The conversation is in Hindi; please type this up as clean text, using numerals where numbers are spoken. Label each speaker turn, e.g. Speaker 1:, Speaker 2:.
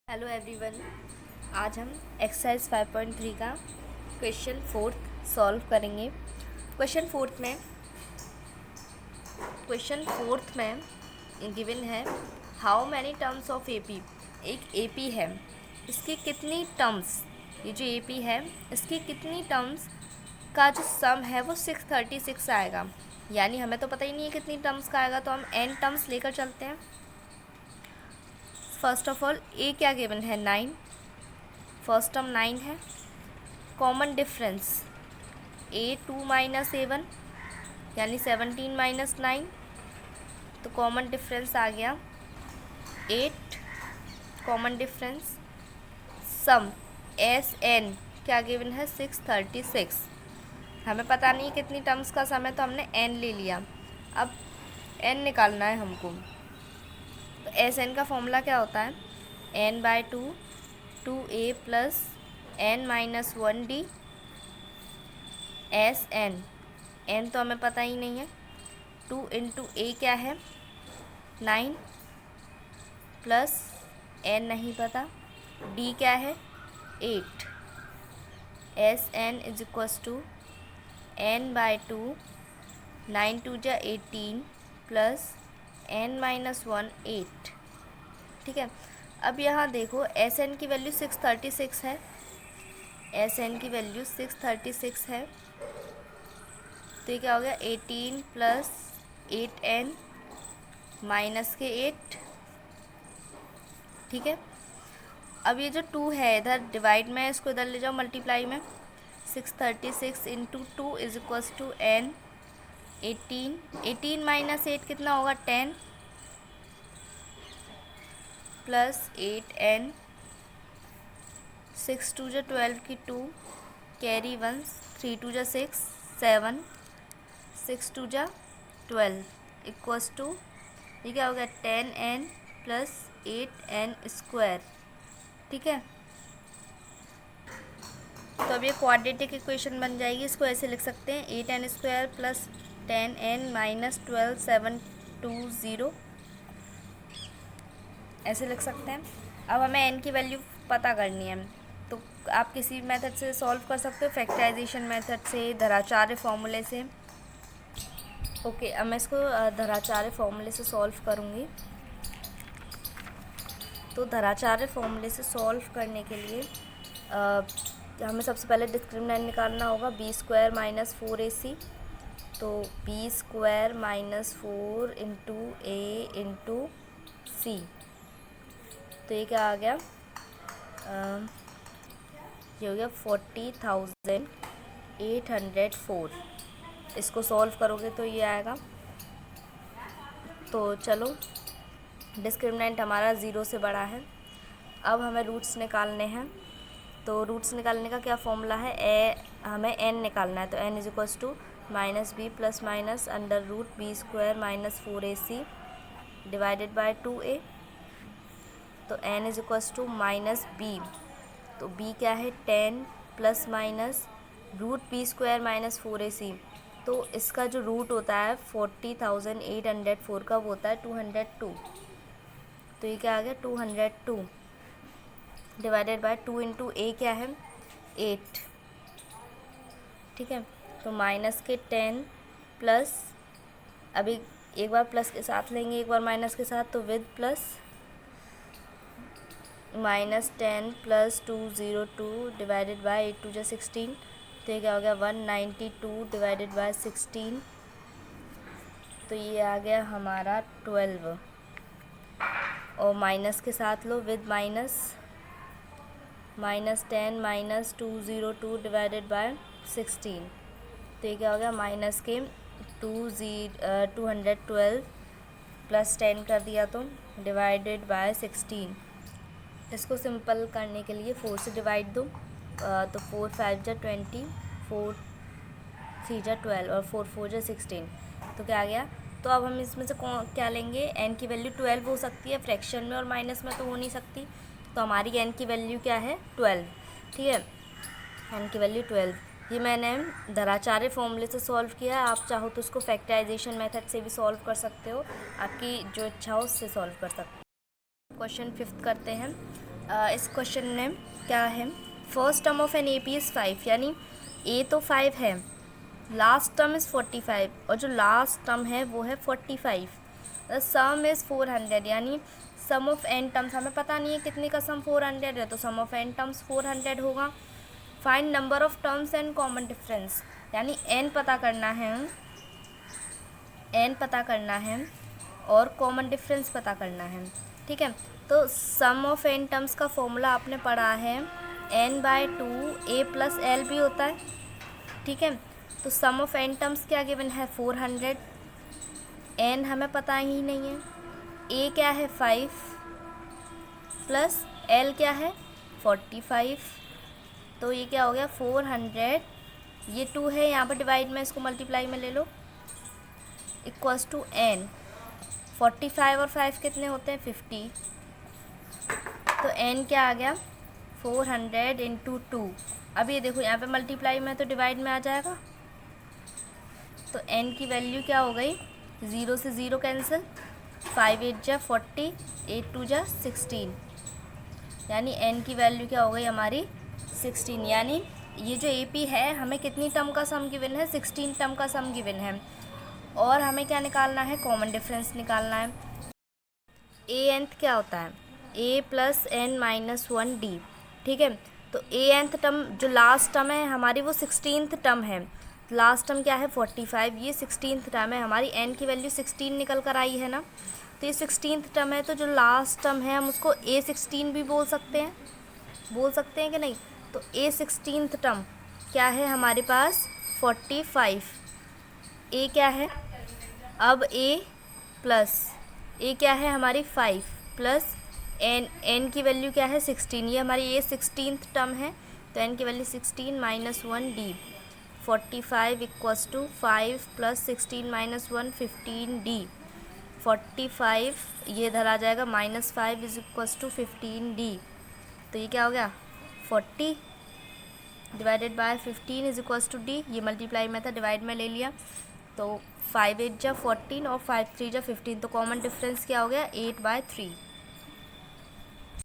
Speaker 1: Hello everyone. आज हम एक्सरसाइज 5.3 का क्वेश्चन फोर्थ सॉल्व करेंगे। क्वेश्चन फोर्थ में गिवन है how many terms of AP. एक एपी है, इसकी कितनी टर्म्स, ये जो एपी है इसकी कितनी टर्म्स का जो सम है वो 636 आएगा। यानी हमें तो पता ही नहीं है कितनी टर्म्स का आएगा, तो हम n टर्म्स लेकर चलते हैं। फर्स्ट ऑफ ऑल ए क्या गिवन है 9, फर्स्ट टर्म 9 है। Common difference A2 minus A1 यानी 17 माइनस 9, तो कॉमन डिफरेंस आ गया 8। कॉमन डिफरेंस सम SN क्या गिवन है 636। हमें पता नहीं कितनी टर्म्स का सम है तो हमने n ले लिया। अब n निकालना है हमको, तो SN का फॉर्मूला क्या होता है n/2 2a plus n minus 1d SN। n तो हमें पता ही नहीं है, 2 इंटू a क्या है 9 प्लस n नहीं पता, d क्या है 8। SN is equals to n/2 9 2 जा 18 प्लस n माइनस 1 8। ठीक है, अब यहाँ देखो SN की वैल्यू 636 है, SN की वैल्यू 636 है, तो ये क्या हो गया 18 प्लस 8n माइनस के 8। ठीक है, अब ये जो 2 है इधर डिवाइड में है, इसको इधर ले जाओ मल्टीप्लाई में। 636 into 2 is equals to n 18 minus 8 कितना होगा 10 प्लस 8n 6 2 जा 12 की 2 कैरी 1 3 2 जा 6 7 6 2 जा 12 इक्वल्स टू ये क्या हो गया 10n प्लस 8n स्क्वायर। ठीक है, तो अब ये क्वाड्रेटिक इक्वेशन बन जाएगी। इसको ऐसे लिख सकते हैं 8n square plus 10n minus 12 720, ऐसे लिख सकते हैं। अब हमें n की वैल्यू पता करनी है, तो आप किसी मेथड से सॉल्व कर सकते हो, फैक्टराइजेशन मेथड से, धराचार्य फॉर्मूले से। ओके, अब मैं इसको धराचार्य फॉर्मूले से सॉल्व करूँगी। तो धराचार्य फॉर्मूले से सॉल्व करने के लिए हमें सबसे पहले डिस्क्रिमिनेंट निकालना होगा b स्क्वायर माइनस 4ac। तो b स्क्वायर माइनस 4 इंटू ए इंटू सी, तो ये क्या आ गया ये हो गया 40,804। इसको सॉल्व करोगे तो ये आएगा। तो चलो, डिस्क्रिमिनेंट हमारा 0 से बड़ा है। अब हमें रूट्स निकालने हैं, तो रूट्स निकालने का क्या फॉर्मूला है, हमें n निकालना है, तो n is equals to minus b plus minus under root b square minus 4ac divided by 2a। तो n is equals to minus b, तो b क्या है 10 plus minus root b square minus 4ac। तो इसका जो रूट होता है 40,804 का वो होता है 202, तो ये क्या आ गया 202 डिवाइडेड बाय 2 इंटू ए क्या है 8। ठीक है, तो माइनस के 10 प्लस, अभी एक बार प्लस के साथ लेंगे एक बार माइनस के साथ, तो with plus minus 10 plus 202 divided bye 8 2 जा 16, तो ये क्या हो गया 192 डिवाइडेड बाय 16, तो ये आ गया हमारा 12। और माइनस के साथ लो with minus 10 minus 202 divided by 16, तो ये क्या हो गया माइनस के 212 प्लस 10 कर दिया तो डिवाइडेड बाय 16। इसको सिंपल करने के लिए 4 से डिवाइड दो, तो 4 5 जा 20 4 3 जा 12 और 4 4 जा 16, तो क्या आ गया। तो अब हम इसमें से क्या लेंगे, n की वैल्यू 12 हो सकती है, फ्रैक्शन में और माइनस में तो हो नहीं सकती, तो हमारी n की वैल्यू क्या है 12। ठीक है, n की वैल्यू 12। ये मैंने धराचार्य फॉर्मूले से सॉल्व किया है। आप चाहो तो उसको फैक्टराइजेशन मेथड से भी सॉल्व कर सकते हो, आपकी जो इच्छा हो उससे सॉल्व कर सकते हो। क्वेश्चन फिफ्थ करते हैं। इस क्वेश्चन में क्या है, first term of an A P is 5, यानी ए तो 5 है, लास्ट टर्म इज़ 45 और जो लास्ट टर्म है वो है 45। द सम इज़ 400, यानी सम ऑफ एन टर्म्स, हमें पता नहीं है कितने का सम 400 है, तो सम ऑफ एन टर्म्स 400 होगा। Find number of terms and common difference, यानी एन पता करना है और कॉमन डिफरेंस पता करना है। ठीक है, तो सम ऑफ एन टर्म्स का फॉर्मूला आपने पढ़ा है n/2 a + l भी होता है। ठीक है, तो सम ऑफ एन टर्म्स क्या गिवन है 400, एन हमें पता ही नहीं है, ए क्या है 5 प्लस एल क्या है 45, तो ये क्या हो गया 400, ये 2 है यहाँ पर डिवाइड में, इसको मल्टीप्लाई में ले लो, इक्वल्स टू एन। 45 और 5 कितने होते हैं 50, तो एन क्या आ गया 400 इंटू 2। अब ये देखो यहाँ पे मल्टीप्लाई में तो डिवाइड में आ जाएगा, तो एन की वैल्यू क्या हो गई, 0 से 0 कैंसिल, 5 8 जा 40, 8 2 जा 16, यानी एन की वैल्यू क्या हो गई हमारी 16। यानी ये जो ए पी है हमें कितनी टर्म का सम गिवन है, 16 टर्म का सम गिवन है, और हमें क्या निकालना है, कॉमन डिफरेंस निकालना है। ए एंथ क्या होता है, a + n-1 d। ठीक है, तो ए एंथ टर्म जो लास्ट टर्म है हमारी वो 16th टर्म है, लास्ट टर्म क्या है 45, ये 16th टर्म है हमारी, n की वैल्यू 16 निकल कर आई है ना, तो ये 16th टर्म है, तो जो लास्ट टर्म है हम उसको a16 भी बोल सकते हैं कि नहीं, तो a16th टर्म क्या है हमारे पास 45, a क्या है, अब a क्या है हमारी 5 प्लस n की वैल्यू क्या है 16, ये हमारी ये 16th टर्म है, तो n की value 16 - 1 d, 45 equals to 5 + 16 - 1 15 d, 45 ये इधर आ जाएगा, -5 इज इक्वल्स टू 15 d, तो ये क्या हो गया 40 divided by 15 is equals to d, ये मल्टीप्लाई में था डिवाइड में ले लिया, तो 5 8 जा 14 और 5 3 जा 15, तो कॉमन डिफरेंस क्या हो गया 8/3।